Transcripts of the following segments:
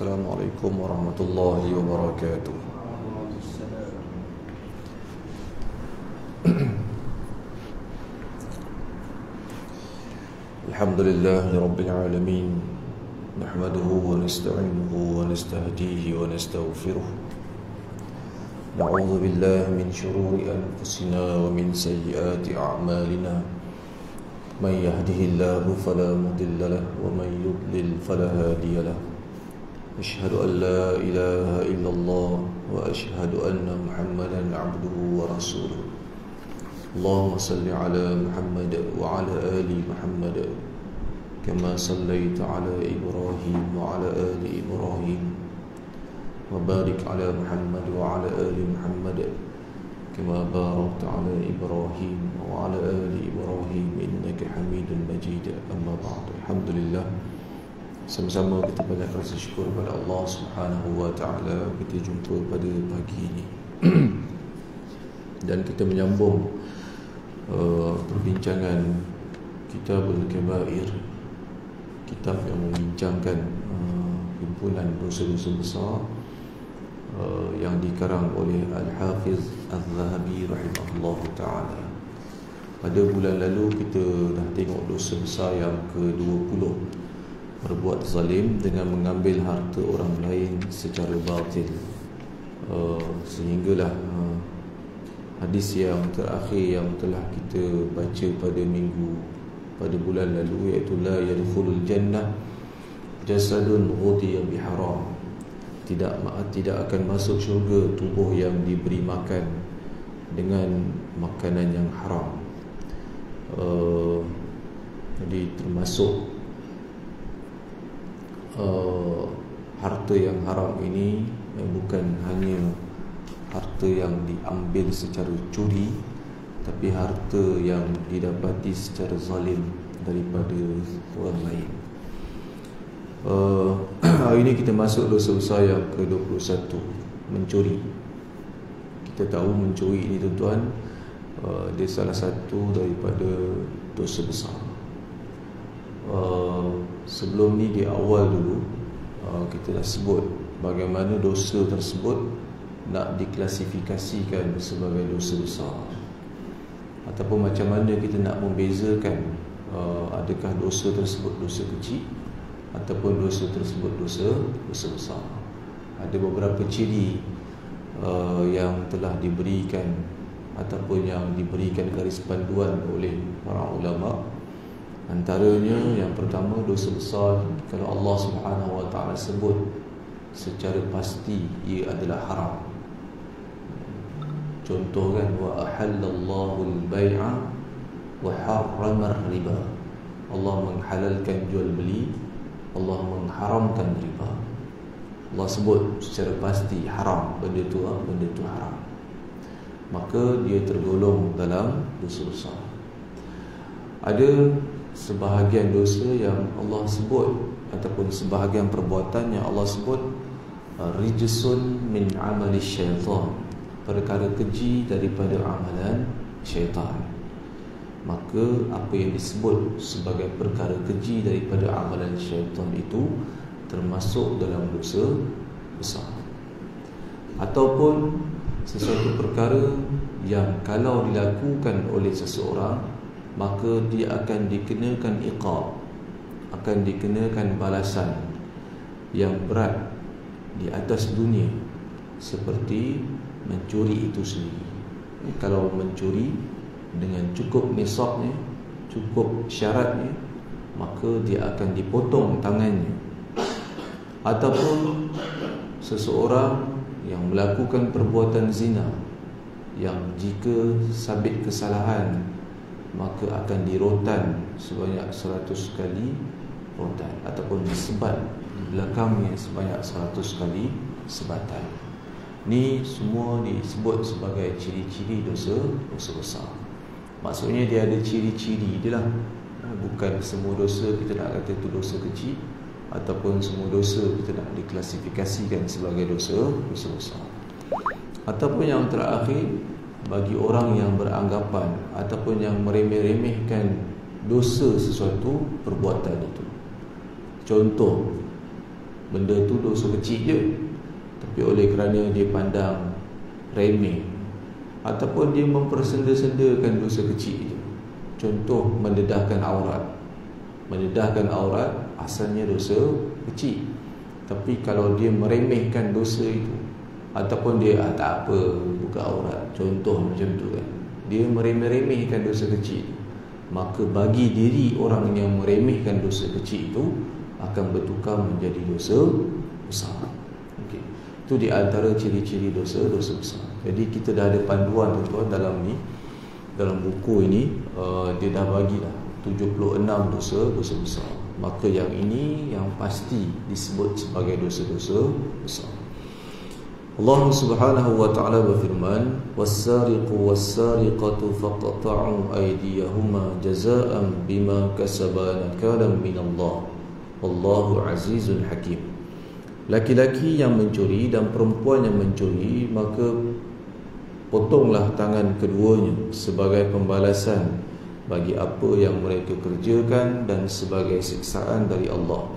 Assalamualaikum warahmatullahi wabarakatuh. Alhamdulillahi rabbil alamin. Nahmaduhu wa nasta'inuhu wa nastahdihi wa nastaghfiruh. Na'udzu billahi min shururi anfusina wa min sayyiati a'malina. Man yahdihillahu fala mudilla lahu wa man yudlil fala hadiya lahu. Asyhadu an la ilaha illallah wa asyhadu anna Muhammadan 'abduhu wa rasuluh. Allahumma salli ala Muhammad wa ala ali Muhammad kama sallaita ala Ibrahim wa ala ali Ibrahim wa barik ala Muhammad wa ala ali Muhammad kama barakta ala Ibrahim wa ala ali Ibrahim innaka Hamidun Majid. Amma ba'd. Alhamdulillah, sama-sama kita banyak rasa syukur kepada Allah Subhanahu wa taala, kita jumpa pada pagi ini dan kita menyambung perbincangan Kitabul Kabair, kitab yang membincangkan kumpulan dosa-dosa besar yang dikarang oleh Al-Hafiz Al-Zahabi rahimahullahu taala. Pada bulan lalu kita dah tengok dosa besar yang ke-20, berbuat zalim dengan mengambil harta orang lain secara batil. Sehinggalah hadis yang terakhir yang telah kita baca pada bulan lalu, iaitu la yadkhulul jannah jasadun ghudiya biharam. Tidak akan masuk syurga tubuh yang diberi makan dengan makanan yang haram. Jadi termasuk harta yang haram ini bukan hanya harta yang diambil secara curi, tapi harta yang didapati secara zalim daripada orang lain. Hari ini kita masuk dosa besar yang ke-21, mencuri. Kita tahu mencuri ini tuan-tuan, dia salah satu daripada dosa besar. Sebelum ni di awal dulu kita dah sebut bagaimana dosa tersebut nak diklasifikasikan sebagai dosa besar, ataupun macam mana kita nak membezakan adakah dosa tersebut dosa kecil ataupun dosa tersebut dosa besar. Ada beberapa ciri yang telah diberikan ataupun yang diberikan garis panduan oleh para ulama. Antaranya yang pertama, dosa besar kalau Allah Subhanahu wa taala sebut secara pasti ia adalah haram. Contoh kan, wa ahallallahu al-bai'a wa harrama riba. Allah menghalalkan jual beli, Allah mengharamkan riba. Allah sebut secara pasti haram, benda tu haram, maka dia tergolong dalam dosa besar. Ada sebahagian dosa yang Allah sebut, ataupun sebahagian perbuatan yang Allah sebut rijsun min amali syaitan, perkara keji daripada amalan syaitan. Maka apa yang disebut sebagai perkara keji daripada amalan syaitan itu termasuk dalam dosa besar. Ataupun sesuatu perkara yang kalau dilakukan oleh seseorang, maka dia akan dikenakan iqab, akan dikenakan balasan yang berat di atas dunia, seperti mencuri itu sendiri. Kalau mencuri dengan cukup nisabnya, cukup syaratnya, maka dia akan dipotong tangannya. Ataupun seseorang yang melakukan perbuatan zina, yang jika sabit kesalahan maka akan dirotan sebanyak 100 kali rotan, ataupun disebat di belakangnya sebanyak 100 kali sebatan. Ni semua disebut sebagai ciri-ciri dosa besar. Maksudnya dia ada ciri-ciri dia lah. Bukan semua dosa kita nak kata itu dosa kecil, ataupun semua dosa kita nak diklasifikasikan sebagai dosa besar. Ataupun yang terakhir, bagi orang yang beranggapan ataupun yang meremeh-remehkan dosa sesuatu perbuatan itu. Contoh, benda tu dosa kecil je, tapi oleh kerana dia pandang remeh ataupun dia mempersenda-sendakan dosa kecil je. Contoh, mendedahkan aurat. Mendedahkan aurat asalnya dosa kecil, tapi kalau dia meremehkan dosa itu, ataupun dia tak apa buka aurat, contoh macam tu kan, dia meremeh-remehkan dosa kecil, maka bagi diri orang yang meremehkan dosa kecil itu akan bertukar menjadi dosa besar. Okey. Itu di antara ciri-ciri dosa-dosa besar. Jadi kita dah ada panduan tuan-tuan dalam buku ini, dia dah bagilah 76 dosa-dosa besar. Maka yang ini yang pasti disebut sebagai dosa-dosa besar. Allah Subhanahu wa taala berfirman, "Was-sariqu was-sariqatu faqta'u aydiyahuma jazaa'an bima kasaba nakalan min Allah. Wallahu 'azizun hakim." Laki-laki yang mencuri dan perempuan yang mencuri, maka potonglah tangan keduanya sebagai pembalasan bagi apa yang mereka kerjakan dan sebagai siksaan dari Allah.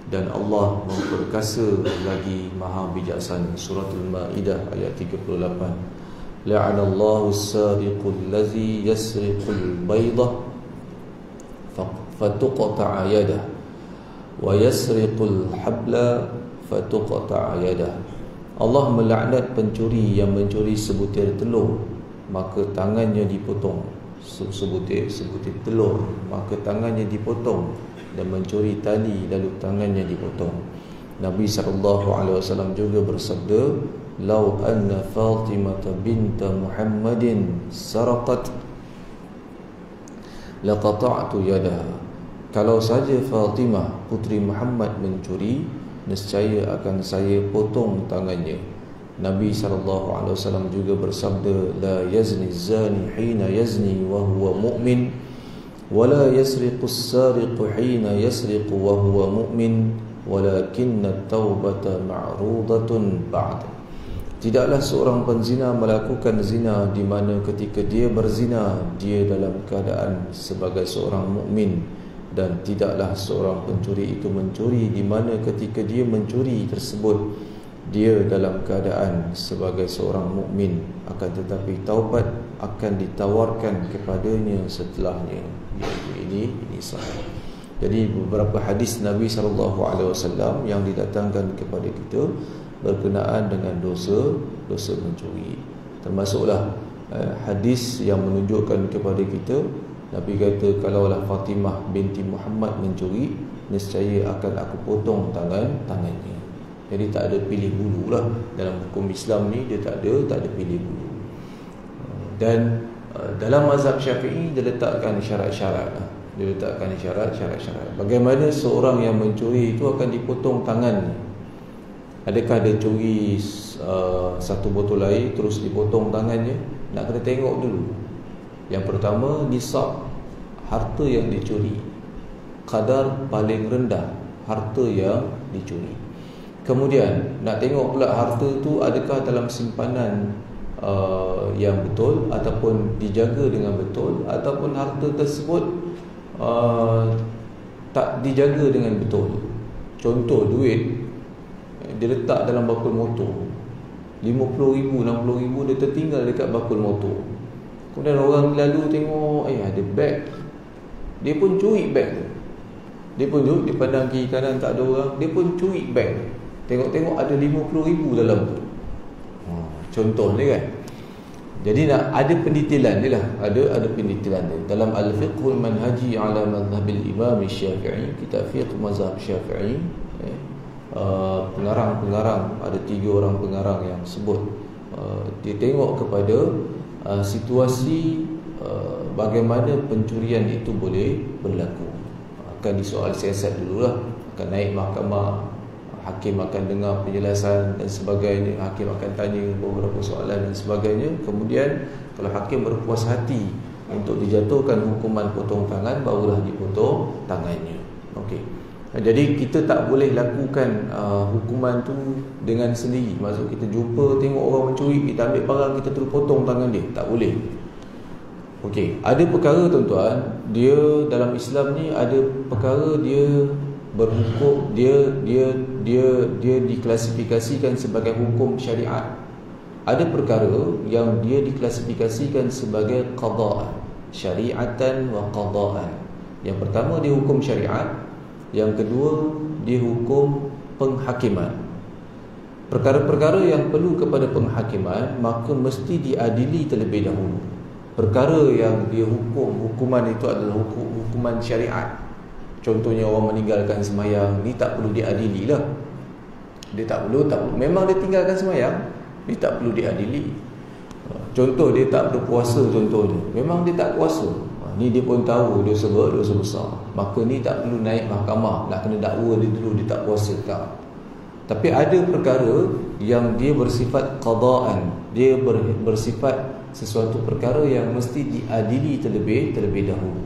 Dan Allah memperkasa lagi maha bijaksana. Surah Al-Ma'idah ayat 38. La'anallahu as-sariqul ladzi yasriqul baydah fatuqta'a yadah wa yasriqul habla fatuqta'a yadah. Allah melaknat pencuri yang mencuri sebutir telur, maka tangannya dipotong. Sebutir telur, maka tangannya dipotong. Dan mencuri tali, lalu tangannya dipotong. Nabi SAW juga bersabda, "Lau anna Fatimah binta Muhammadin saraqat laqata'tu yadaha." Kalau saja Fatimah putri Muhammad mencuri, nescaya akan saya potong tangannya. Nabi SAW juga bersabda, "La yazni zani hina yazni wa huwa mu'min, wa la yasriqu as-sariqu hina yasriqu wa huwa mu'min, walakinna at-taubata ma'rudatun ba'd." Tidaklah seorang penzina melakukan zina di mana ketika dia berzina dia dalam keadaan sebagai seorang mukmin, dan tidaklah seorang pencuri itu mencuri di mana ketika dia mencuri tersebut dia dalam keadaan sebagai seorang mukmin, akan tetapi taubat akan ditawarkan kepadanya setelahnya. Ini sahih. Jadi beberapa hadis Nabi SAW yang didatangkan kepada kita berkenaan dengan dosa mencuri. Termasuklah hadis yang menunjukkan kepada kita, Nabi kata, kalaulah Fatimah binti Muhammad mencuri, nescaya akan aku potong tangannya. Jadi tak ada pilih bulu lah. Dalam hukum Islam ni dia tak ada pilih bulu. Dan dalam mazhab Syafi'i dia letakkan syarat-syarat lah. Dia letakkan syarat-syarat. Bagaimana seorang yang mencuri itu akan dipotong tangannya? Adakah dia curi satu botol air terus dipotong tangannya? Nak kena tengok dulu. Yang pertama, nisab harta yang dicuri, kadar paling rendah harta yang dicuri. Kemudian nak tengok pula harta tu adakah dalam simpanan yang betul ataupun dijaga dengan betul, ataupun harta tersebut tak dijaga dengan betul. Contoh, duit dia letak dalam bakul motor, 50,000, 60,000 dia tertinggal dekat bakul motor. Kemudian orang lalu tengok, ada beg, dia pun curi beg tu. Dia pun duduk, dia pandang kiri kanan tak ada orang, dia pun curi beg. Tengok-tengok ada 50,000 dalam tu. Contoh ni kan. Jadi nak ada pendetailan dia lah. Ada pendetailan dia. Dalam Al-Fiqhul Manhaji ala Madhabil Imam Syafi'i, kitab fiqh mazhab Syafi'i, pengarang ada 3 orang pengarang yang sebut, dia tengok kepada situasi bagaimana pencurian itu boleh berlaku. Akan disoal siasat dululah, akan naik mahkamah, hakim akan dengar penjelasan dan sebagainya, hakim akan tanya beberapa soalan dan sebagainya. Kemudian kalau hakim berpuas hati untuk dijatuhkan hukuman potong tangan, barulah dipotong tangannya. Okey. Jadi kita tak boleh lakukan hukuman tu dengan sendiri. Maksud kita jumpa tengok orang mencuri, kita ambil barang, kita terus potong tangan dia, tak boleh. Okey, ada perkara tuan-tuan, dia dalam Islam ni ada perkara dia berhukum, dia diklasifikasikan sebagai hukum syariat. Ada perkara yang dia diklasifikasikan sebagai qada, syariatan wa qadaan. Yang pertama dia hukum syariat, yang kedua dia hukum penghakiman. Perkara-perkara yang perlu kepada penghakiman maka mesti diadili terlebih dahulu. Perkara yang dia hukuman itu adalah hukuman syariat. Contohnya orang meninggalkan sembahyang, ni tak perlu diadili lah. Dia tak perlu. Memang dia tinggalkan sembahyang, dia tak perlu diadili. Contoh dia tak berpuasa, contohnya memang dia tak puasa, ni dia pun tahu dosa besar, maka ni tak perlu naik mahkamah nak kena dakwa dia dulu dia tak puasa, tak. Tapi ada perkara yang dia bersifat qadaan, dia bersifat sesuatu perkara yang mesti diadili terlebih dahulu.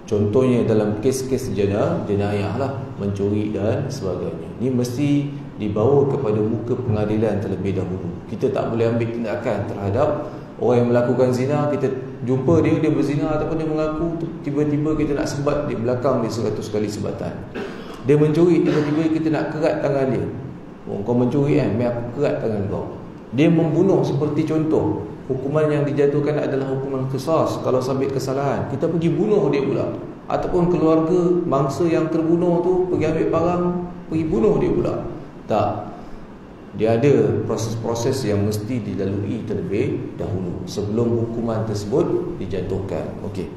Contohnya dalam kes-kes jenayah lah, mencuri dan sebagainya, ni mesti dibawa kepada muka pengadilan terlebih dahulu. Kita tak boleh ambil tindakan terhadap orang yang melakukan zina. Kita jumpa dia berzina ataupun dia mengaku, tiba-tiba kita nak sebat di belakang dia 100 kali sebatan. Dia mencuri, tiba-tiba kita nak kerat tangan dia. Kau mencuri kan, biar aku kerat tangan kau. Dia membunuh seperti contoh, hukuman yang dijatuhkan adalah hukuman qisas. Kalau sampai kesalahan, kita pergi bunuh dia pula. Ataupun keluarga mangsa yang terbunuh tu pergi ambil barang, pergi bunuh dia pula. Tak. Dia ada proses-proses yang mesti dilalui terlebih dahulu sebelum hukuman tersebut dijatuhkan. Okey.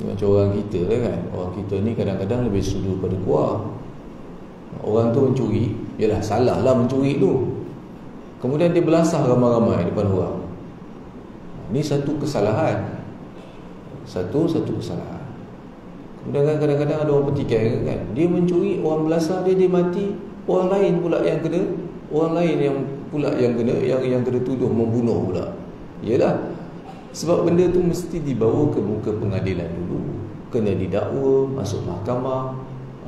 Macam orang kita lah kan. Orang kita ni kadang-kadang lebih sudu pada kuah. Orang tu mencuri, yalah salah lah mencuri tu. Kemudian dia belasah ramai-ramai depan orang. Ini satu kesalahan. Satu kesalahan. Kemudian kadang-kadang ada orang petikai kan, dia mencuri, orang belasah dia mati, orang lain pula yang kena, yang kena tuduh membunuh pula. Yalah, sebab benda tu mesti dibawa ke muka pengadilan dulu, kena didakwa, masuk mahkamah,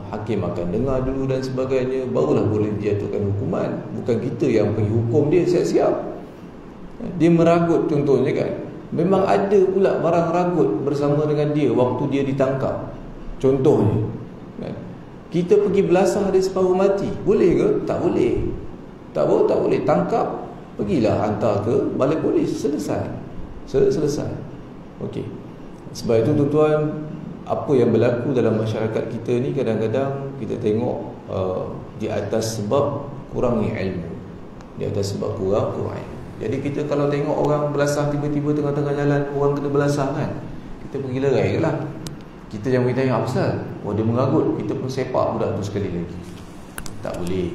hakim akan dengar dulu dan sebagainya, barulah boleh dijatuhkan hukuman. Bukan kita yang pergi hukum dia siap-siap. Dia meragut contohnya kan, memang ada pula barang ragut bersama dengan dia waktu dia ditangkap. Contohnya kan, kita pergi belasah dia separuh mati, boleh ke? Tak boleh. Tak boleh. Tangkap, pergilah hantar ke balai polis, selesai. Okey. Sebab itu tuan-tuan, apa yang berlaku dalam masyarakat kita ni kadang-kadang kita tengok di atas sebab kurangnya ilmu. Di atas sebab kurang ilmu. Jadi kita kalau tengok orang belasah tiba-tiba tengah-tengah jalan, orang kena belasah kan, kita pergi lerai lah. Kita yang pergi tanya, apasal? Oh dia mengagut, kita pun sepak budak tu sekali lagi. Tak boleh.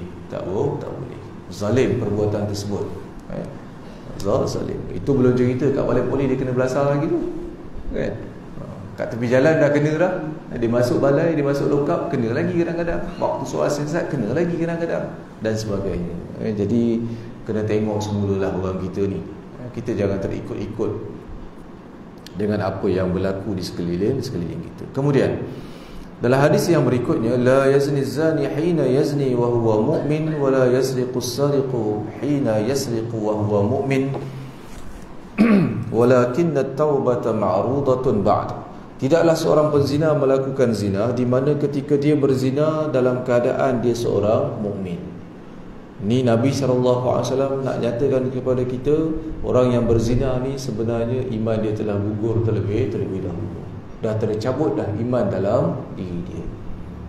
Zalim perbuatan tersebut. Zalim. Itu belum cerita kat balai polis dia kena belasah lagi tu kan. Kat tepi jalan dah kena dah. Dia masuk balai, dia masuk lokap, kena lagi kadang-kadang. Waktu soal siasat kena lagi kadang-kadang, dan sebagainya. Jadi kena tengok semulalah orang kita ni. Kita jangan terikut-ikut dengan apa yang berlaku di sekeliling kita. Kemudian dalam hadis yang berikutnya, la yazni zani hina yazni wa huwa mu'min wa la yasriqu as-sariqu hina yasriqu wa huwa mu'min walakinna at-taubata ma'rudatun ba'd. Tidaklah seorang penzina melakukan zina di mana ketika dia berzina dalam keadaan dia seorang mukmin. Ni Nabi SAW nak nyatakan kepada kita, orang yang berzina ni sebenarnya iman dia telah gugur terlebih dahulu. Dah tercabut dah iman dalam diri dia,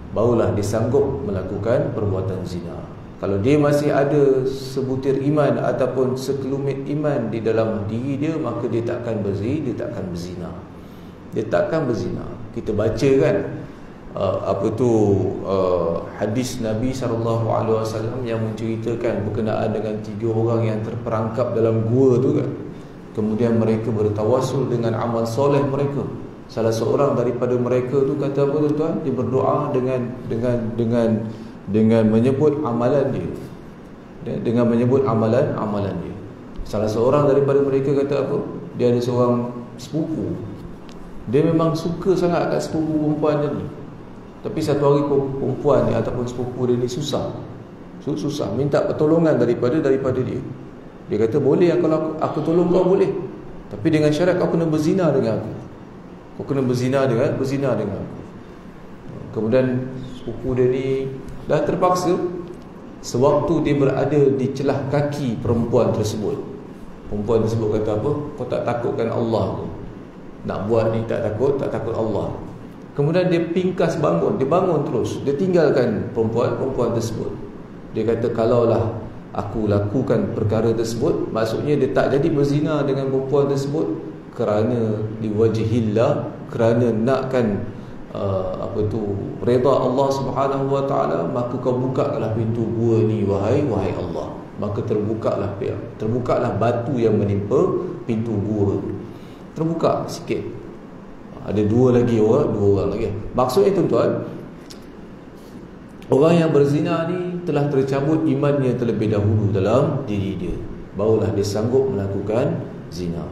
barulah dia sanggup melakukan perbuatan zina. Kalau dia masih ada sebutir iman ataupun sekelumit iman di dalam diri dia, maka dia takkan berzina. Kita baca kan hadis Nabi SAW yang menceritakan berkenaan dengan 3 orang yang terperangkap dalam gua tu kan. Kemudian mereka bertawassul dengan amal soleh mereka. Salah seorang daripada mereka tu kata apa tuan-tuan? Dia berdoa dengan menyebut amalan dia. Dengan menyebut amalan dia. Salah seorang daripada mereka kata apa? Dia ada seorang sepupu. Dia memang suka sangat kat sepupu perempuan dia ni. Tapi satu hari perempuan ni ataupun sepupu dia ni susah, minta pertolongan daripada dia. Dia kata, boleh kalau aku tolong kau boleh, tapi dengan syarat kau kena berzina dengan aku. kau kena berzina dengan aku. Kemudian sepupu dia ni dah terpaksa. Sewaktu dia berada di celah kaki perempuan tersebut kata apa? Kau tak takutkan Allah ke? Nak buat ni tak takut Allah. Kemudian dia pingkas bangun, dia bangun terus, dia tinggalkan perempuan tersebut. Dia kata kalaulah aku lakukan perkara tersebut, maksudnya dia tak jadi berzina dengan perempuan tersebut kerana diwajihillah, kerana nakkan redha Allah Subhanahu wa taala, maka kau bukalah pintu gua ni wahai Allah. Maka terbukalah batu yang menimpa pintu gua. Terbuka sikit. Ada dua orang lagi. Maksudnya tuan-tuan, orang yang berzina ni telah tercabut imannya terlebih dahulu dalam diri dia, barulah dia sanggup melakukan zina.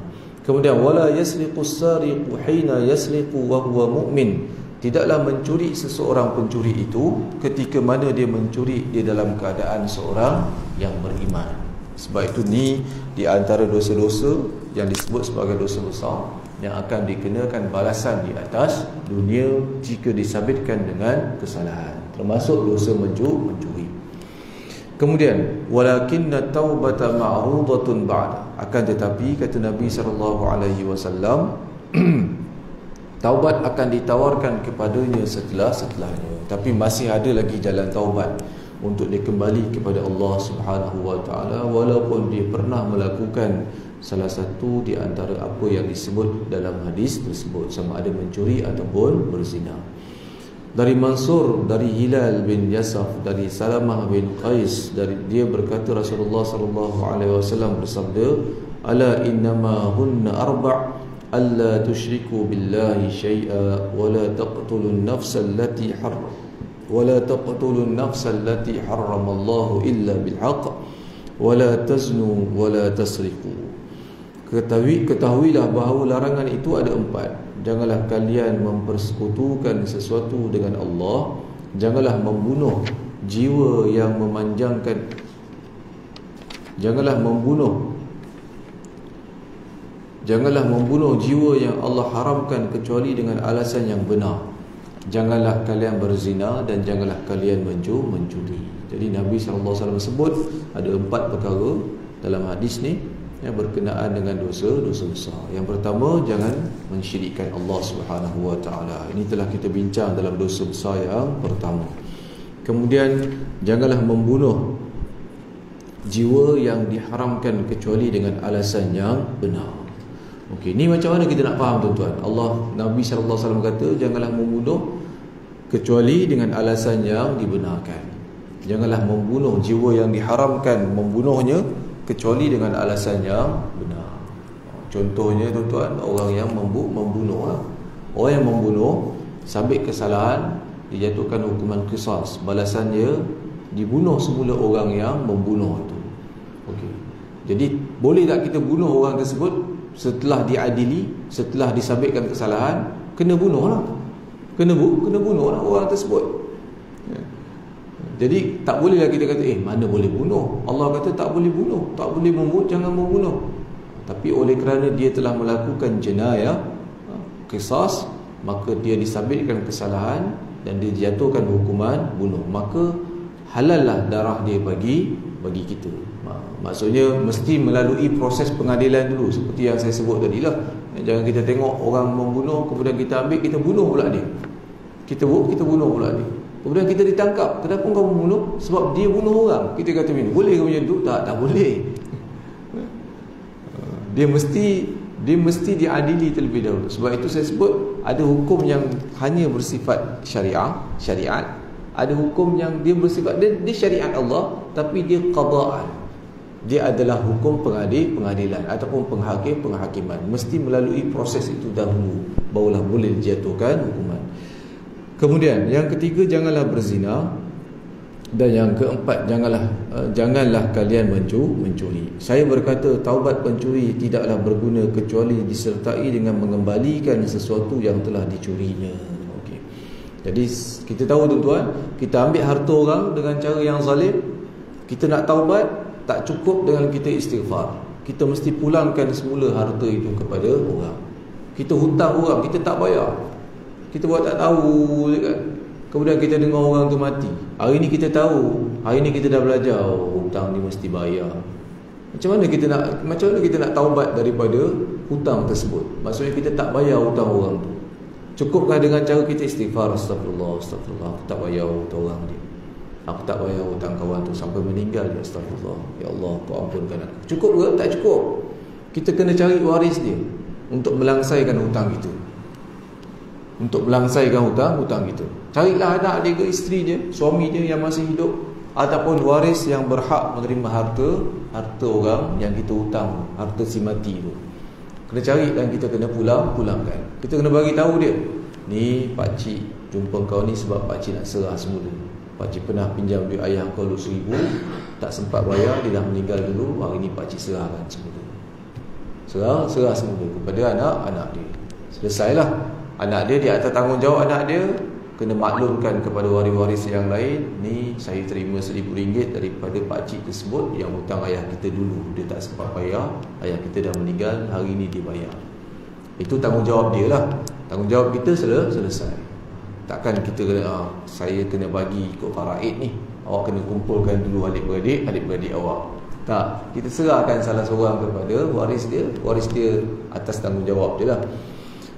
Kemudian wala yasriqu as-sariqu hina yasriqu wa huwa mu'min. Tidaklah mencuri seseorang pencuri itu ketika mana dia mencuri dia dalam keadaan seorang yang beriman. Sebab itu ni di antara dosa-dosa yang disebut sebagai dosa besar yang akan dikenakan balasan di atas dunia jika disabitkan dengan kesalahan, termasuk dosa mencuri. Kemudian walakinna taubata ma'rudatun ba'da, akan tetapi kata Nabi SAW, taubat akan ditawarkan kepadanya setelahnya. Tapi masih ada lagi jalan taubat untuk dia kembali kepada Allah Subhanahu wa taala, walaupun dia pernah melakukan salah satu di antara apa yang disebut dalam hadis tersebut, sama ada mencuri ataupun berzina. Dari Mansur, dari Hilal bin Yasaf, dari Salamah bin Qais, dari dia berkata Rasulullah sallallahu alaihi wasallam bersabda, ala innama hunna arba' alla tusyriku billahi syai'a wa la taqtulun nafsa allati harrama Allah illa bil haqq wa la taznu wa la tasriqu. Ketahuilah bahawa larangan itu ada 4. Janganlah kalian mempersekutukan sesuatu dengan Allah, janganlah membunuh jiwa yang memanjangkan, janganlah membunuh jiwa yang Allah haramkan kecuali dengan alasan yang benar. Janganlah kalian berzina dan janganlah kalian mencuri. Jadi Nabi SAW sebut ada 4 perkara dalam hadis ni yang berkenaan dengan dosa besar. Yang pertama, jangan mensyirikkan Allah Subhanahu wa taala. Ini telah kita bincang dalam dosa besar yang pertama. Kemudian janganlah membunuh jiwa yang diharamkan kecuali dengan alasan yang benar. Okey, ni macam mana kita nak faham tuan-tuan? Nabi SAW kata janganlah membunuh kecuali dengan alasan yang dibenarkan. Janganlah membunuh jiwa yang diharamkan membunuhnya kecuali dengan alasan yang benar. Contohnya tuan-tuan, orang yang membunuh. Orang yang membunuh sabit kesalahan, dijatuhkan hukuman qisas. Balasannya dibunuh semula orang yang membunuh itu. Okey. Jadi boleh tak kita bunuh orang tersebut setelah diadili, setelah disabitkan kesalahan? Kena bunuhlah. Kena bunuhlah orang tersebut. Jadi tak bolehlah kita kata mana boleh bunuh. Allah kata tak boleh bunuh, tak boleh membunuh, jangan membunuh. Tapi oleh kerana dia telah melakukan jenayah, qisas, maka dia disabitkan kesalahan dan dia dijatuhkan hukuman bunuh, maka halallah darah dia bagi kita. Maksudnya mesti melalui proses pengadilan dulu, seperti yang saya sebut tadi lah. Jangan kita tengok orang membunuh kemudian kita ambil, kita bunuh pula dia. Kita bunuh pula dia. Kemudian kita ditangkap. Kenapa kau membunuh? Sebab dia bunuh orang. Kita kata macam boleh ke macam tu? Tak boleh. Dia mesti diadili terlebih dahulu. Sebab itu saya sebut ada hukum yang hanya bersifat syariat. Ada hukum yang dia bersifat dia syariat Allah, tapi dia qada'an. Dia adalah hukum pengadilan ataupun penghakiman. Mesti melalui proses itu dahulu, barulah boleh dijatuhkan hukuman. Kemudian yang ketiga, janganlah berzina. Dan yang keempat, janganlah kalian mencuri. Saya berkata taubat pencuri tidaklah berguna kecuali disertai dengan mengembalikan sesuatu yang telah dicurinya. Okey. Jadi kita tahu tuan-tuan, kita ambil harta orang dengan cara yang zalim, kita nak taubat tak cukup dengan kita istighfar. Kita mesti pulangkan semula harta itu kepada orang. Kita hutang orang, kita tak bayar, kita buat tak tahu je kan. Kemudian kita dengar orang tu mati. Hari ni kita tahu, hari ni kita dah belajar, hutang ni mesti bayar. Macam mana kita nak taubat daripada hutang tersebut? Maksudnya kita tak bayar hutang orang tu. Cukupkah dengan cara kita istighfar, astagfirullah, astagfirullah, aku tak bayar hutang orang dia, aku tak bayar hutang kawan tu sampai meninggal dia, astagfirullah, ya Allah kau ampunkan aku. Cukup ke? Tak cukup. Kita kena cari waris dia untuk melangsaikan hutang itu. Untuk melangsaikan hutang itu. Carilah anak dia ke isteri dia, suami dia yang masih hidup, ataupun waris yang berhak menerima harta orang yang kita hutang, harta si mati tu. Kena cari dan kita kena pulangkan. Kita kena bagi tahu dia, ni pakcik jumpa kau ni sebab pakcik nak serah semula. Pakcik pernah pinjam duit ayah kau 1,000, tak sempat bayar, dia dah meninggal dulu, hari ni pakcik serahkan semula. Serah semula kepada anak dia. Selesailah. Anak dia di atas tanggungjawab anak dia, kena maklumkan kepada waris-waris yang lain, ni saya terima RM1,000 daripada pakcik tersebut yang hutang ayah kita dulu, dia tak sempat bayar, ayah kita dah meninggal, hari ni dia bayar. Itu tanggungjawab dia lah. Tanggungjawab kita selesai. Takkan kita kena saya kena bagi ikut faraid ni, awak kena kumpulkan dulu adik-beradik awak. Tak, kita serahkan salah seorang kepada waris dia atas tanggungjawab dia lah.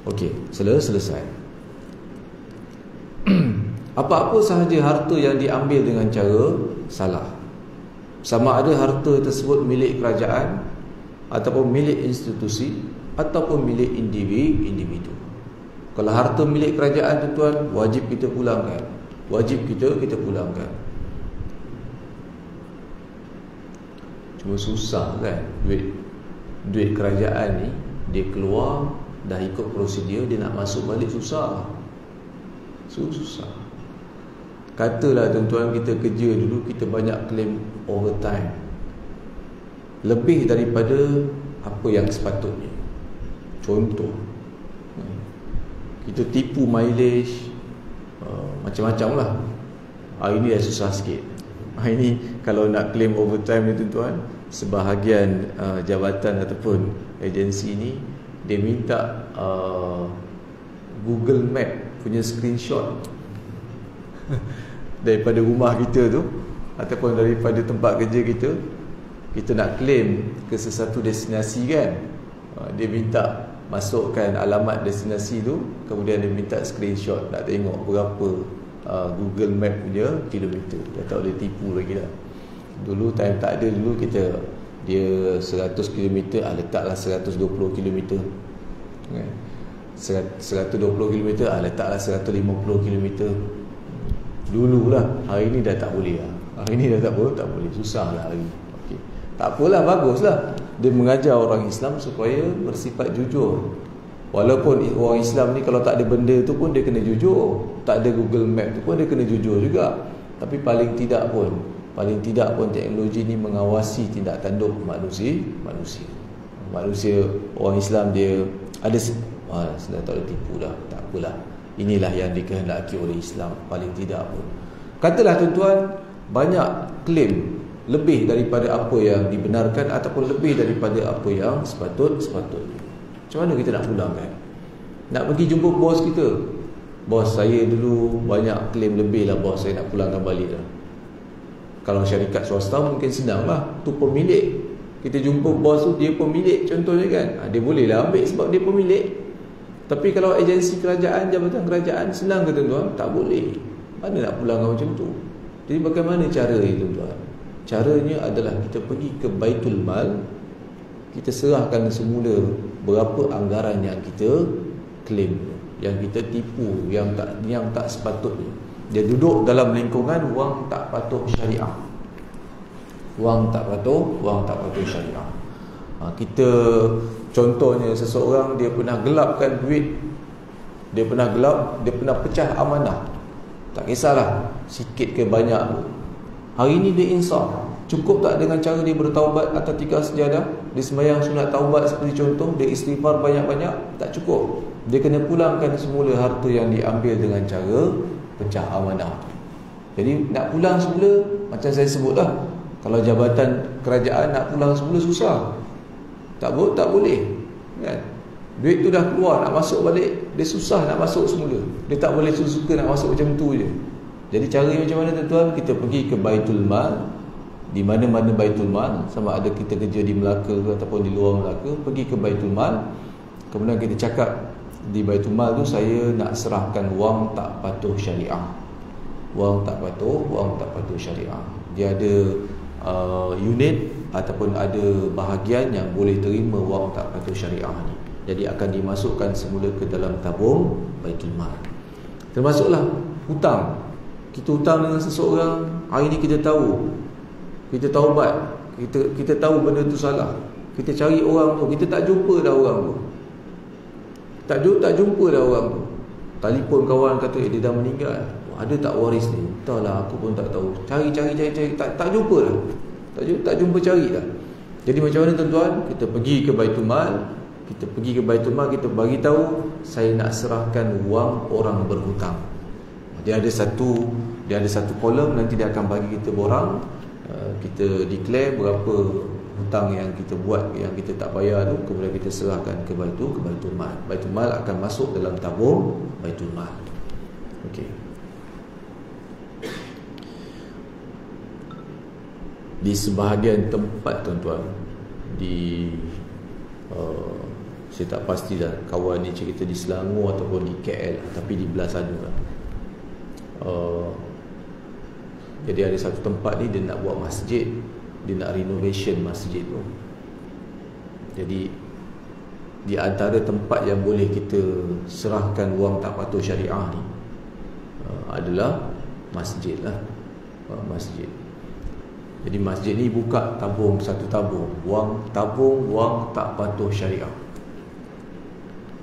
Okey, selesai. Apa-apa sahaja harta yang diambil dengan cara salah, sama ada harta tersebut milik kerajaan ataupun milik institusi ataupun milik individu. Kalau harta milik kerajaan, tuan, wajib kita pulangkan. Cuma susah kan, duit kerajaan ni dia keluar dah ikut prosedur, dia nak masuk balik susah. Katalah tuan-tuan kita kerja dulu, kita banyak claim overtime lebih daripada apa yang sepatutnya. Contoh, kita tipu mileage, macam-macam lah. Hari ni dah susah sikit. Hari ni kalau nak claim overtime ni tuan-tuan, sebahagian jabatan ataupun agensi ni dia minta Google Map punya screenshot daripada rumah kita tu ataupun daripada tempat kerja kita nak claim ke sesuatu destinasi kan, dia minta masukkan alamat destinasi tu, kemudian dia minta screenshot, nak tengok berapa Google Map punya kilometer. Dah tak boleh tipu lagi lah. Dulu time tak ada, dulu kita dia 100 km, letaklah 120 km, 120 km, letaklah 150 km dululah. Hari ni dah tak boleh lah. Hari ni dah tak boleh, susah lah hari. Okay. Tak apalah, baguslah dia mengajar orang Islam supaya bersifat jujur. Walaupun orang Islam ni kalau tak ada benda tu pun dia kena jujur, tak ada Google Map tu pun dia kena jujur juga. Tapi paling tidak pun teknologi ni mengawasi tindak tanduk manusia. Orang Islam dia ada sudah tak boleh tipu dah. Tak apalah, inilah yang dikehendaki oleh Islam. Paling tidak pun, katalah tuan-tuan, banyak klaim lebih daripada apa yang dibenarkan ataupun lebih daripada apa yang sepatutnya. Macam mana kita nak pulangkan? Nak pergi jumpa bos kita, bos saya dulu banyak klaim lebih lah bos, saya nak pulangkan balik lah. Kalau syarikat swasta mungkin senang lah, tu pemilik. Kita jumpa bos tu, dia pemilik contohnya kan, dia boleh lah ambil sebab dia pemilik. Tapi kalau agensi kerajaan, jabatan kerajaan, senang ke tuan-tuan? Tak boleh. Mana nak pulangkan macam tu? Jadi bagaimana cara itu tuan? Caranya adalah kita pergi ke Baitul Mal, kita serahkan semula berapa anggaran yang kita claim, yang kita tipu, yang tak sepatutnya. Dia duduk dalam lingkungan wang tak patuh syariah. Wang tak patuh syariah. Kita contohnya seseorang dia pernah gelapkan duit, dia pernah pecah amanah. Tak kisahlah sikit ke banyak, hari ni dia insaf. Cukup tak dengan cara dia bertaubat atas 3 sejadah, dia sembahyang sunat taubat seperti contoh, dia istighfar banyak-banyak? Tak cukup. Dia kena pulangkan semula harta yang diambil dengan cara pecah amanah. Jadi nak pulang semula, macam saya sebutlah, kalau jabatan kerajaan nak pulang semula susah. Tak boleh kan? Duit tu dah keluar, nak masuk balik dia susah nak masuk semula. Dia tak boleh suka nak masuk macam tu je. Jadi cara macam mana tuan-tuan? Kita pergi ke Baitul Mal, di mana-mana Baitul Mal, sama ada kita kerja di Melaka ke ataupun di luar Melaka, pergi ke Baitul Mal. Kemudian kita cakap di Baitul Mal tu, saya nak serahkan wang tak patuh syariah. Wang tak patuh syariah. Dia ada unit ataupun ada bahagian yang boleh terima wang tak patuh syariah ni. Jadi akan dimasukkan semula ke dalam tabung Baitul Mal. Termasuklah hutang. Kita hutang dengan seseorang, hari ni kita tahu, kita taubat, kita tahu benda tu salah, kita cari orang tu, kita tak jumpa dah orang tu, tak jumpa dah orang tu. Telefon kawan kata dia dah meninggal, ada tak waris ni? Entahlah, aku pun tak tahu. Cari tak jumpa dah. Tak jumpa, cari dah. Jadi macam mana tuan-tuan? Kita pergi ke Baitul Mal, kita bagi tahu saya nak serahkan wang orang berhutang. Dia ada satu kolom, nanti dia akan bagi kita borang. Kita declare berapa hutang yang kita buat, yang kita tak bayar tu, kemudian kita serahkan ke Baitul Mal. Baitul Mal akan masuk dalam tabung Baitul Mal. Okey. Di sebahagian tempat tuan-tuan, saya tak pasti dah kawan ni cerita di Selangor ataupun di KL, tapi di belah sana lah. Jadi ada satu tempat ni dia nak buat masjid, dia nak renovation masjid tu. Jadi di antara tempat yang boleh kita serahkan wang tak patuh syariah ni adalah masjid lah. Masjid. Jadi masjid ni buka satu tabung wang tak patuh syariah.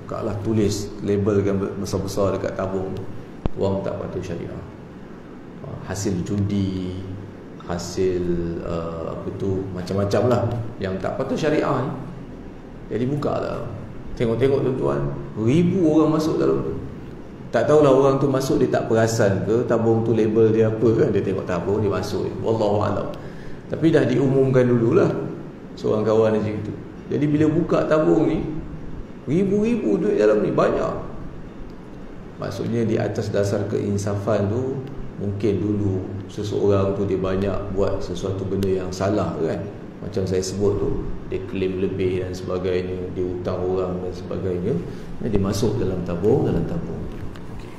Bukalah, tulis, labelkan besar-besar dekat tabung wang tak patuh syariah. Hasil judi, hasil macam-macam lah yang tak patuh syariah ni. Jadi buka lah, tengok tuan-tuan, ribu orang masuk dalam tu. Tak tahulah orang tu masuk, dia tak perasan ke tabung tu label dia apa kan. Dia tengok tabung, dia masuk, wallahualam. Tapi dah diumumkan dululah, seorang kawan macam itu. Jadi bila buka tabung ni, ribu-ribu duit dalam ni, banyak. Maksudnya di atas dasar keinsafan tu, mungkin dulu seseorang tu dia banyak buat sesuatu benda yang salah kan. Macam saya sebut tu, dia claim lebih dan sebagainya, dia hutang orang dan sebagainya, dan dia masuk dalam tabung. Okay.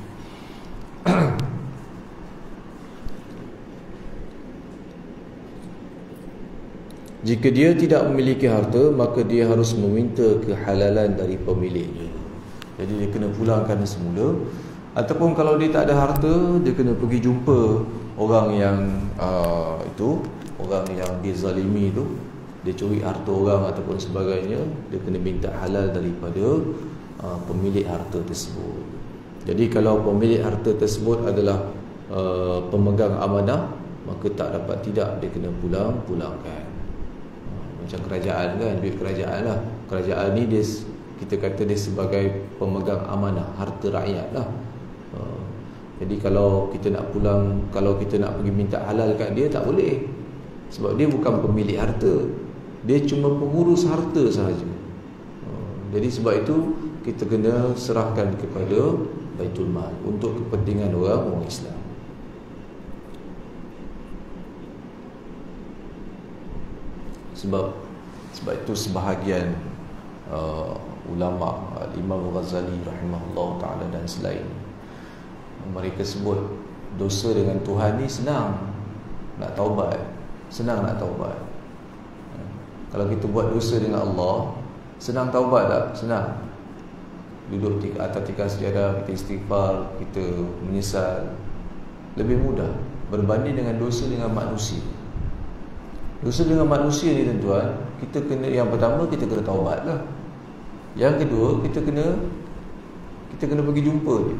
Jika dia tidak memiliki harta, maka dia harus meminta kehalalan dari pemiliknya. Jadi dia kena pulangkan semula. Ataupun kalau dia tak ada harta, dia kena pergi jumpa orang yang orang yang dizalimi tu, dia curi harta orang ataupun sebagainya, dia kena minta halal daripada pemilik harta tersebut. Jadi kalau pemilik harta tersebut adalah pemegang amanah, maka tak dapat tidak, dia kena pulangkan. Macam kerajaan kan, duit kerajaan lah. Kerajaan ni kita kata dia sebagai pemegang amanah harta rakyat lah. Jadi kalau kita nak pulang, kalau kita nak pergi minta halal kat dia, tak boleh. Sebab dia bukan pemilik harta, dia cuma pengurus harta sahaja. Jadi sebab itu kita kena serahkan kepada Baitul Mal untuk kepentingan orang Islam. Sebab itu sebahagian ulama, Imam Ghazali rahimahullah ta'ala dan selain, mereka sebut dosa dengan Tuhan ni senang nak taubat. Kalau kita buat dosa dengan Allah, senang taubat tak? Senang. Duduk atas tikar sejadah, kita istighfar, kita menyesal, lebih mudah berbanding dengan dosa dengan manusia. Dosa dengan manusia ni tuan-tuan, kita kena, yang pertama kita kena taubat lah. Yang kedua, kita kena pergi jumpa dia.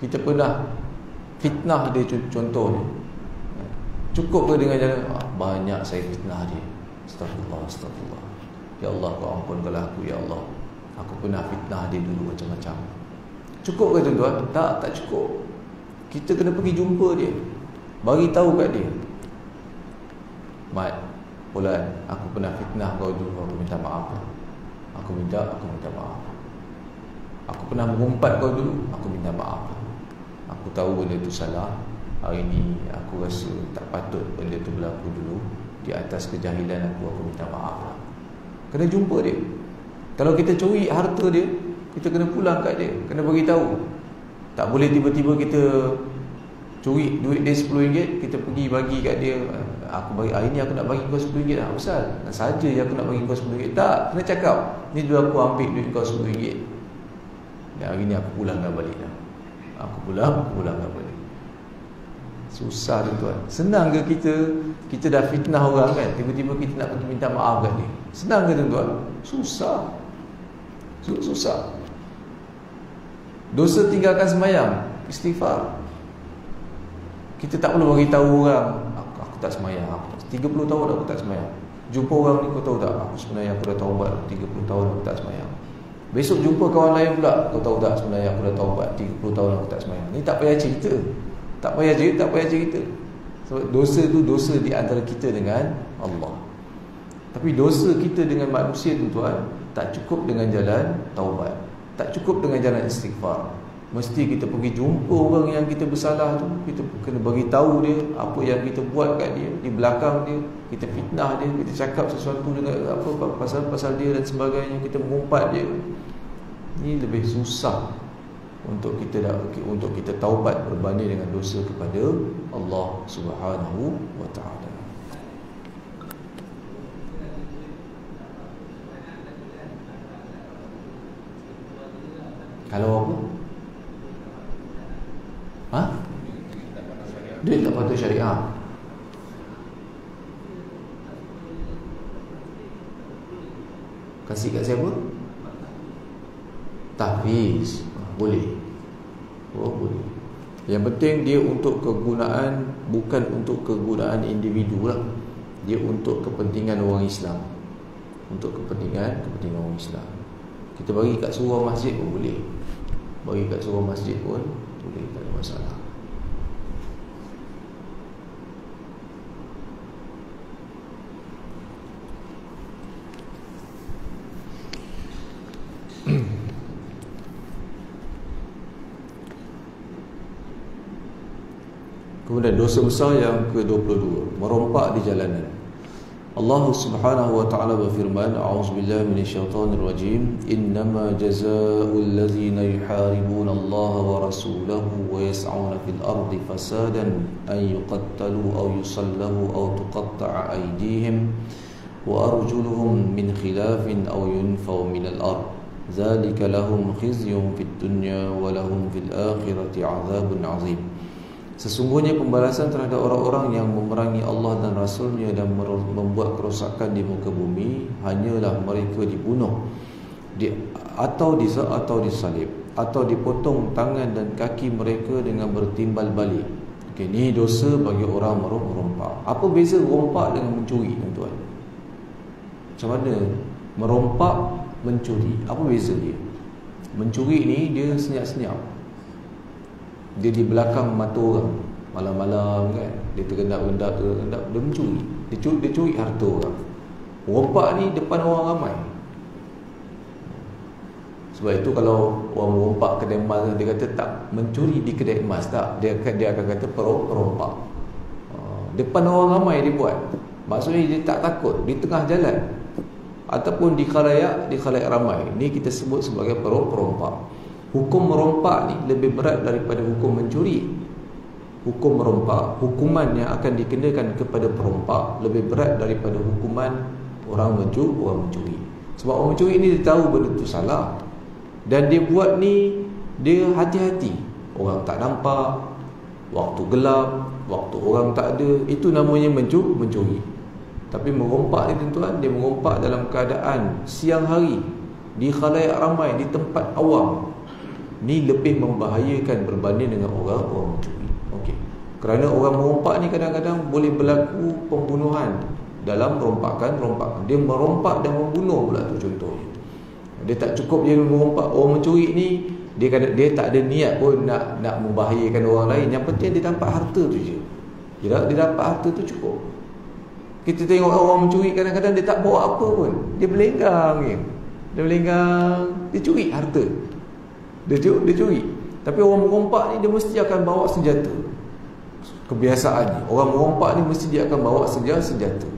Kita pernah fitnah dia contohnya. Cukup ke dengan jalan banyak saya fitnah dia, Astagfirullah. Ya Allah, kau ampunkanlah aku, ya Allah, aku pernah fitnah dia dulu macam-macam. Cukup ke tuan-tuan? Tak cukup. Kita kena pergi jumpa dia, bagi tahu kat dia, Mat, Fulan, aku pernah fitnah kau dulu, aku minta maaf. Aku minta maaf. Aku pernah mengumpat kau dulu, aku minta maaf. Aku tahu benda tu salah. Hari ni aku rasa tak patut benda tu berlaku dulu. Di atas kejahilan aku minta maaf lah. Kena jumpa dia. Kalau kita curi harta dia, kita kena pulang kat dia, kena bagi tahu. Tak boleh tiba-tiba kita curi duit dia RM10, kita pergi bagi kat dia. Aku bagi, hari ni aku nak bagi kau RM10 lah Ustaz, saja je aku nak bagi kau RM10. Tak, kena cakap, ni dulu aku ambil duit kau RM10 dan hari ni aku pulangkan balik dah. Aku pulangkan balik. Susah tuan. Senang ke kita dah fitnah orang kan, tiba-tiba kita nak pergi minta maaf kat dia? Senang ke tuan? Susah. Dosa tinggalkan sembahyang, istighfar. Kita tak perlu bagi tahu orang aku tak sembahyang, 30 tahun aku tak sembahyang. Jumpa orang ni, kau tahu tak, aku sebenarnya aku dah taubat 30 tahun aku tak sembahyang. Besok jumpa kawan lain pula, kau tahu tak, sebenarnya aku dah taubat 30 tahun aku tak sembahyang. Ni tak payah cerita. Tak payah cerita. Sebab dosa tu dosa di antara kita dengan Allah. Tapi dosa kita dengan manusia tuan, tak cukup dengan jalan taubat, tak cukup dengan jalan istighfar. Mesti kita pergi jumpa orang yang kita bersalah tu, kita kena bagi tahu dia apa yang kita buat kat dia, di belakang dia, kita fitnah dia, kita cakap sesuatu dengan apa pasal dia dan sebagainya, kita mengumpat dia. Ini lebih susah untuk kita taubat berbanding dengan dosa kepada Allah Subhanahu wa taala. Kalau apa? Duit tak patut syariah. Kasih kat siapa? Tahfiz. Boleh. Boleh. Yang penting dia untuk kegunaan, bukan untuk kegunaan individu lah. Dia untuk kepentingan orang Islam. Untuk kepentingan orang Islam. Kita bagi kat surau masjid pun boleh. Bagi kat surau masjid pun boleh, tak ada masalah. Kemudian dosa besar yang ke-22, merompak di jalanan. Allah Subhanahu wa taala berfirman, a'udzubillahi minasyaitonir rajim, innama jazaa'ul ladzina yuharibuna Allah wa rasulahu wa yas'una fil ardi fasadan an yuqattalu aw yusallabu aw tuqatta'a aydihim wa arjuluhum min khilafin aw yunfaw min al-ard. Dzalika lahum khizyun fid dunya wa lahum fil akhirati 'adzabun 'adzim. Sesungguhnya pembalasan terhadap orang-orang yang memerangi Allah dan Rasulnya dan membuat kerosakan di muka bumi hanyalah mereka dibunuh atau disalib atau dipotong tangan dan kaki mereka dengan bertimbal balik. Okey, ni dosa bagi orang merompak. Apa beza rompak dengan mencuri tuan-tuan? Macam mana merompak, mencuri? Apa beza dia? Mencuri ni dia senyap-senyap. Dia di belakang mata orang, malam-malam kan, dia tergendap-gendap, dia mencuri. Dia curi harta orang. Rompak ni depan orang ramai. Sebab itu kalau orang merompak kedai emas, dia kata tak mencuri di kedai emas, tak, dia akan kata perompak. Depan orang ramai dia buat. Maksudnya dia tak takut di tengah jalan ataupun di khalayak ramai. Ni kita sebut sebagai perompak. Hukum merompak ni lebih berat daripada hukum mencuri. Hukum merompak, hukuman yang akan dikenakan kepada perompak lebih berat daripada hukuman orang mencuri. Sebab orang mencuri ni dia tahu benda tu salah, dan dia buat ni, dia hati-hati. Orang tak nampak, waktu gelap, waktu orang tak ada, itu namanya mencuri. Tapi merompak ni tuan-tuan, dia merompak dalam keadaan siang hari, di khalayak ramai, di tempat awam. Ni lebih membahayakan berbanding dengan orang mencuri. Okey. Kerana orang merompak ni kadang-kadang boleh berlaku pembunuhan dalam rompakan. Dia merompak dan membunuh pula tu contohnya. Dia tak cukup dia merompak. Orang mencuri ni dia tak ada niat pun nak membahayakan orang lain. Yang penting dia dapat harta tu je. Dia dapat harta tu cukup. Kita tengok orang mencuri kadang-kadang dia tak bawa apa pun. Dia berlenggang je. Dia curi harta. Dia curi. Tapi orang merompak ni dia mesti akan bawa senjata. Kebiasaannya orang merompak ni mesti dia akan bawa senjata.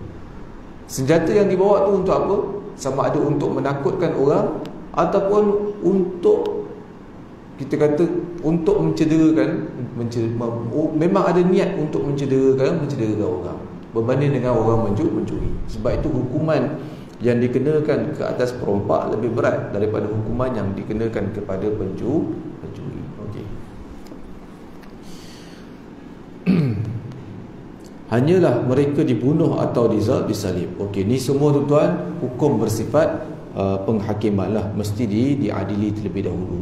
Senjata yang dibawa tu untuk apa? Sama ada untuk menakutkan orang ataupun untuk, kita kata, untuk mencederakan, memang ada niat untuk mencederakan orang berbanding dengan orang mencuri. Sebab itu hukuman yang dikenakan ke atas perompak lebih berat daripada hukuman yang dikenakan kepada pencuri. Okey. Hanyalah mereka dibunuh atau disalib. Okey, ni semua tuan-tuan hukum bersifat penghakiman lah, mesti diadili terlebih dahulu.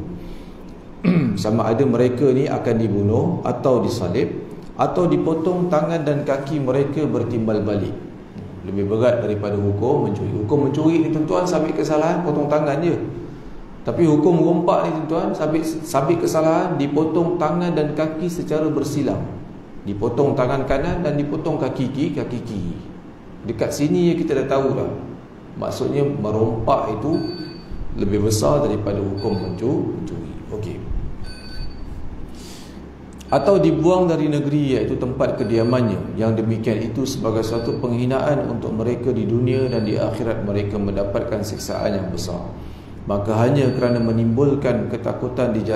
Sama ada mereka ni akan dibunuh atau disalib atau dipotong tangan dan kaki mereka bertimbal balik. Lebih berat daripada hukum mencuri. Hukum mencuri ni tuan-tuan, sabit kesalahan potong tangan je. Tapi hukum merompak ni tuan-tuan, sabit kesalahan dipotong tangan dan kaki secara bersilang. Dipotong tangan kanan dan dipotong kaki kiri. Dekat sini kita dah tahu dah. Maksudnya merompak itu lebih besar daripada hukum mencuri. Okey. Atau dibuang dari negeri, iaitu tempat kediamannya. Yang demikian itu sebagai suatu penghinaan untuk mereka di dunia, dan di akhirat mereka mendapatkan siksaan yang besar. Maka hanya kerana menimbulkan ketakutan di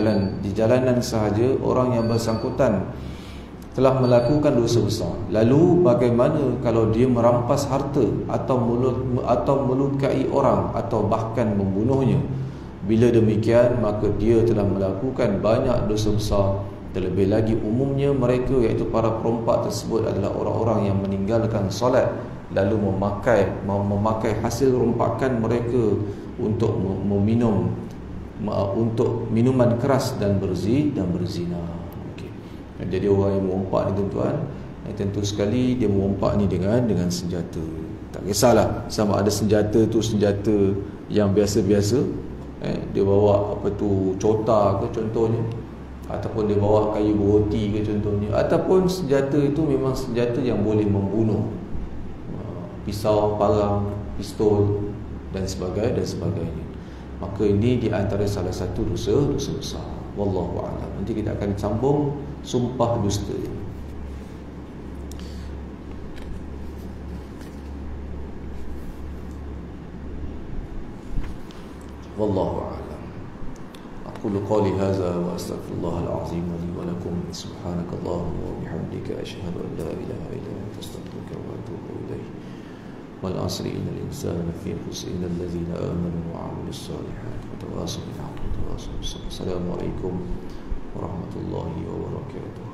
jalanan sahaja, orang yang bersangkutan telah melakukan dosa besar. Lalu bagaimana kalau dia merampas harta atau melukai orang atau bahkan membunuhnya? Bila demikian, maka dia telah melakukan banyak dosa besar. Terlebih lagi umumnya mereka, iaitu para perompak tersebut, adalah orang-orang yang meninggalkan solat lalu memakai hasil rompakan mereka untuk meminum untuk minuman keras dan berzina. Okey. Jadi orang yang merompak ni tuan-tuan, tentu sekali dia merompak ni dengan senjata. Tak kisahlah sama ada senjata tu senjata yang biasa-biasa, dia bawa cota ke contohnya, ataupun dia bawa kayu beroti ke contohnya, ataupun senjata itu memang senjata yang boleh membunuh, pisau, parang, pistol dan sebagainya. Maka ini di antara salah satu dosa besar. Wallahu a'lam. Nanti kita akan sambung sumpah dusta. Wallahu a'lam. أقول قولي هذا وأستغفر الله العظيم لي ولكم. سبحانك اللهم وبحمدك أشهد أن لا إله إلا أنت أستغفرك وأتوب إليك. والعصر إن الإنسان لفي خسر إلا الذين آمنوا وعملوا الصالحات وتواصوا بالحق وتواصوا بالصبر. السلام عليكم ورحمة الله وبركاته.